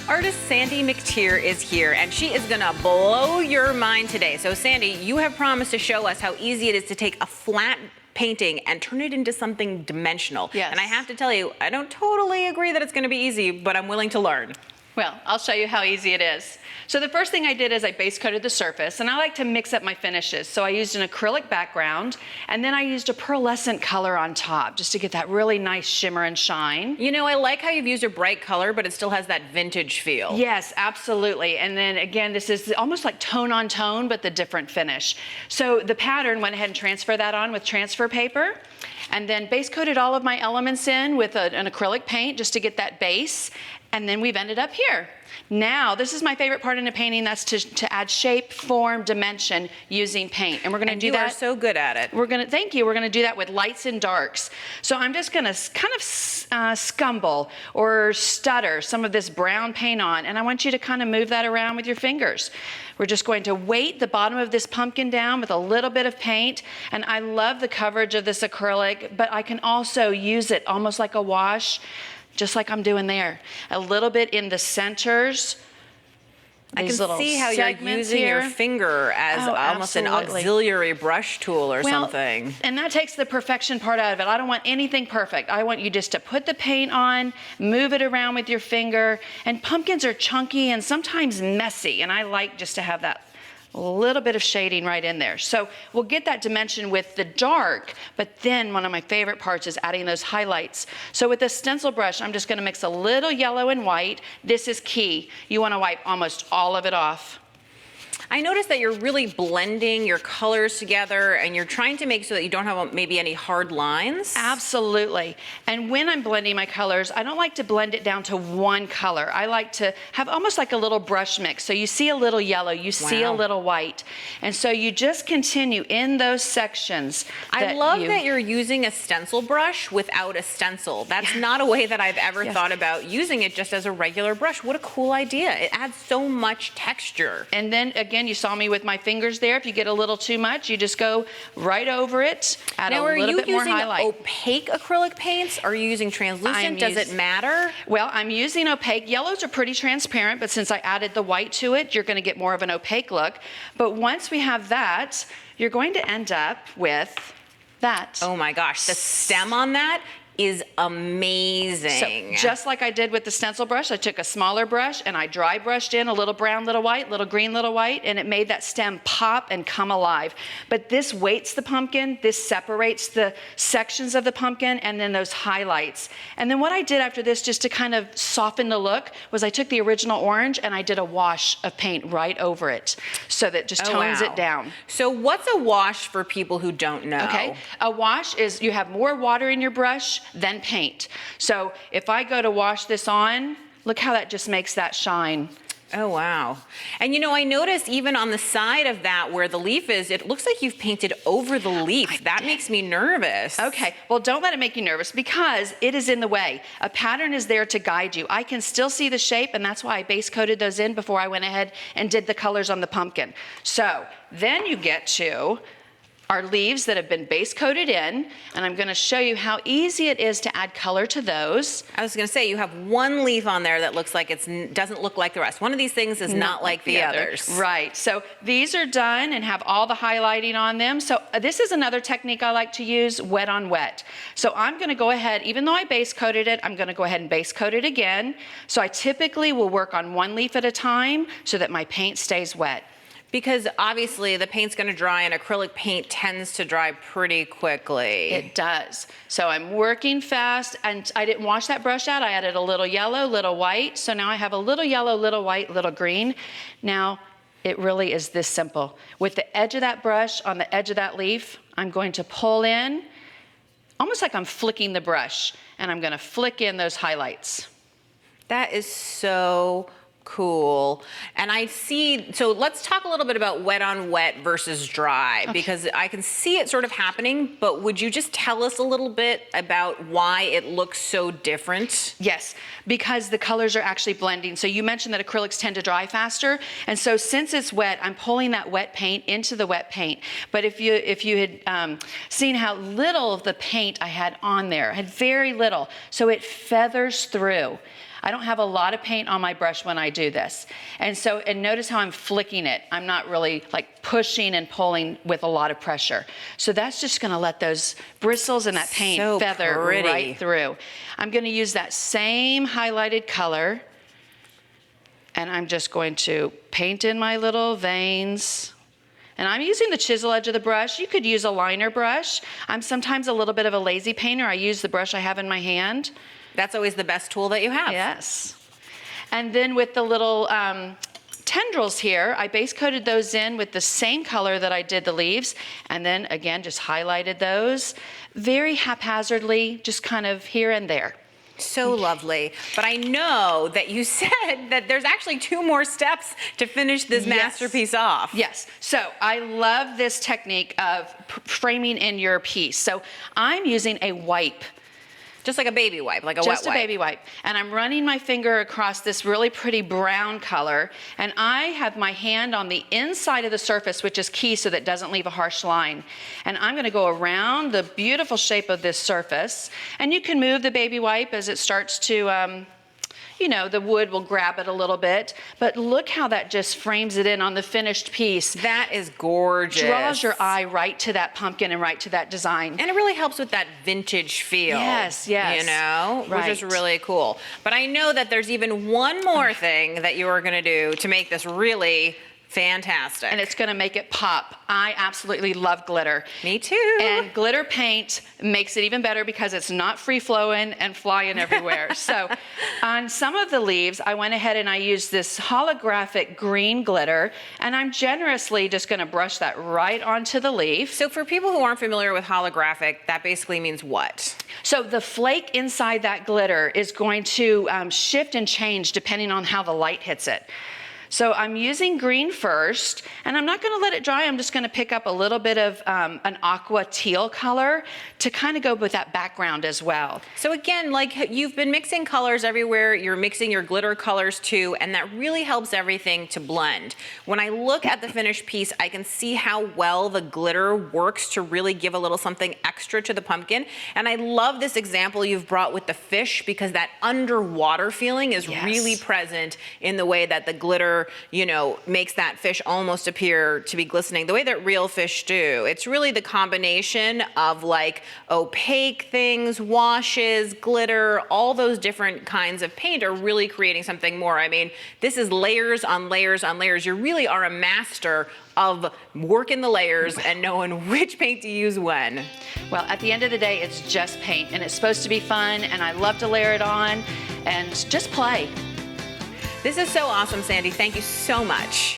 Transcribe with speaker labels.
Speaker 1: Artist Sandy McTeer is here, and she is gonna blow your mind today. So Sandy, you have promised to show us how easy it is to take a flat painting and turn it into something dimensional.
Speaker 2: Yes.
Speaker 1: And I have to tell you, I don't totally agree that it's gonna be easy, but I'm willing to learn.
Speaker 2: Well, I'll show you how easy it is. So the first thing I did is I base coated the surface, and I like to mix up my finishes. So I used an acrylic background, and then I used a pearlescent color on top just to get that really nice shimmer and shine.
Speaker 1: You know, I like how you've used a bright color, but it still has that vintage feel.
Speaker 2: Yes, absolutely. And then again, this is almost like tone on tone, but the different finish. So the pattern went ahead and transferred that on with transfer paper, and then base coated all of my elements in with an acrylic paint just to get that base. And then we've ended up here. Now, this is my favorite part in a painting, that's to add shape, form, dimension using paint. And we're gonna do that.
Speaker 1: You are so good at it.
Speaker 2: Thank you, we're gonna do that with lights and darks. So I'm just gonna kind of scumble or stutter some of this brown paint on, and I want you to kind of move that around with your fingers. We're just going to weight the bottom of this pumpkin down with a little bit of paint, and I love the coverage of this acrylic, but I can also use it almost like a wash, just like I'm doing there. A little bit in the centers.
Speaker 1: I can see how you're using your finger as almost an auxiliary brush tool or something.
Speaker 2: And that takes the perfection part out of it. I don't want anything perfect. I want you just to put the paint on, move it around with your finger, and pumpkins are chunky and sometimes messy, and I like just to have that little bit of shading right in there. So we'll get that dimension with the dark, but then one of my favorite parts is adding those highlights. So with this stencil brush, I'm just gonna mix a little yellow and white. This is key. You wanna wipe almost all of it off.
Speaker 1: I noticed that you're really blending your colors together, and you're trying to make so that you don't have maybe any hard lines.
Speaker 2: Absolutely. And when I'm blending my colors, I don't like to blend it down to one color. I like to have almost like a little brush mix. So you see a little yellow, you see a little white. And so you just continue in those sections.
Speaker 1: I love that you're using a stencil brush without a stencil. That's not a way that I've ever thought about using it, just as a regular brush. What a cool idea. It adds so much texture.
Speaker 2: And then again, you saw me with my fingers there. If you get a little too much, you just go right over it, add a little bit more highlight.
Speaker 1: Now, are you using opaque acrylic paints? Are you using translucent? Does it matter?
Speaker 2: Well, I'm using opaque. Yellows are pretty transparent, but since I added the white to it, you're going to get more of an opaque look. But once we have that, you're going to end up with that.
Speaker 1: Oh my gosh, the stem on that is amazing.
Speaker 2: So just like I did with the stencil brush, I took a smaller brush and I dry brushed in a little brown, little white, little green, little white, and it made that stem pop and come alive. But this weights the pumpkin, this separates the sections of the pumpkin, and then those highlights. And then what I did after this, just to kind of soften the look, was I took the original orange and I did a wash of paint right over it, so that just tones it down.
Speaker 1: So what's a wash for people who don't know?
Speaker 2: Okay, a wash is you have more water in your brush than paint. So if I go to wash this on, look how that just makes that shine.
Speaker 1: Oh, wow. And you know, I noticed even on the side of that where the leaf is, it looks like you've painted over the leaf. That makes me nervous.
Speaker 2: Okay, well, don't let it make you nervous because it is in the way. A pattern is there to guide you. I can still see the shape, and that's why I base coated those in before I went ahead and did the colors on the pumpkin. So then you get to our leaves that have been base coated in, and I'm going to show you how easy it is to add color to those.
Speaker 1: I was going to say, you have one leaf on there that looks like it doesn't look like the rest. One of these things is not like the others.
Speaker 2: Right. So these are done and have all the highlighting on them. So this is another technique I like to use, wet on wet. So I'm going to go ahead, even though I base coated it, I'm going to go ahead and base coat it again. So I typically will work on one leaf at a time so that my paint stays wet.
Speaker 1: Because obviously the paint's gonna dry, and acrylic paint tends to dry pretty quickly.
Speaker 2: It does. So I'm working fast, and I didn't wash that brush out. I added a little yellow, little white. So now I have a little yellow, little white, little green. Now it really is this simple. With the edge of that brush on the edge of that leaf, I'm going to pull in, almost like I'm flicking the brush, and I'm gonna flick in those highlights.
Speaker 1: That is so cool. And I see, so let's talk a little bit about wet on wet versus dry, because I can see it sort of happening, but would you just tell us a little bit about why it looks so different?
Speaker 2: Yes, because the colors are actually blending. So you mentioned that acrylics tend to dry faster, and so since it's wet, I'm pulling that wet paint into the wet paint. But if you had seen how little of the paint I had on there, I had very little, so it feathers through. I don't have a lot of paint on my brush when I do this. And notice how I'm flicking it. I'm not really like pushing and pulling with a lot of pressure. So that's just gonna let those bristles and that paint
Speaker 1: So
Speaker 2: feather
Speaker 1: pretty.
Speaker 2: right through. I'm gonna use that same highlighted color, and I'm just going to paint in my little veins. And I'm using the chisel edge of the brush. You could use a liner brush. I'm sometimes a little bit of a lazy painter. I use the brush I have in my hand.
Speaker 1: That's always the best tool that you have.
Speaker 2: Yes. And then with the little tendrils here, I base coated those in with the same color that I did the leaves. And then again, just highlighted those very haphazardly, just kind of here and there.
Speaker 1: So lovely. But I know that you said that there's actually 2 more steps to finish this masterpiece off.
Speaker 2: Yes. So I love this technique of framing in your piece. So I'm using a wipe.
Speaker 1: Just like a baby wipe, like a wet wipe.
Speaker 2: Just a baby wipe. And I'm running my finger across this really pretty brown color. And I have my hand on the inside of the surface, which is key so that it doesn't leave a harsh line. And I'm gonna go around the beautiful shape of this surface. And you can move the baby wipe as it starts to, you know, the wood will grab it a little bit, but look how that just frames it in on the finished piece.
Speaker 1: That is gorgeous.
Speaker 2: Draws your eye right to that pumpkin and right to that design.
Speaker 1: And it really helps with that vintage feel.
Speaker 2: Yes, yes.
Speaker 1: You know,
Speaker 2: Right.
Speaker 1: which is really cool. But I know that there's even one more thing that you are gonna do to make this really fantastic.
Speaker 2: And it's gonna make it pop. I absolutely love glitter.
Speaker 1: Me too.
Speaker 2: And glitter paint makes it even better because it's not free flowing and flying everywhere. So on some of the leaves, I went ahead and I used this holographic green glitter, and I'm generously just gonna brush that right onto the leaf.
Speaker 1: So for people who aren't familiar with holographic, that basically means what?
Speaker 2: So the flake inside that glitter is going to shift and change depending on how the light hits it. So I'm using green first, and I'm not gonna let it dry. I'm just gonna pick up a little bit of an aqua teal color to kind of go with that background as well.
Speaker 1: So again, like you've been mixing colors everywhere, you're mixing your glitter colors too, and that really helps everything to blend. When I look at the finished piece, I can see how well the glitter works to really give a little something extra to the pumpkin. And I love this example you've brought with the fish, because that underwater feeling is really present in the way that the glitter, you know, makes that fish almost appear to be glistening the way that real fish do. It's really the combination of like opaque things, washes, glitter, all those different kinds of paint are really creating something more. I mean, this is layers on layers on layers. You really are a master of working the layers and knowing which paint to use when.
Speaker 2: Well, at the end of the day, it's just paint, and it's supposed to be fun, and I love to layer it on and just play.
Speaker 1: This is so awesome, Sandy. Thank you so much.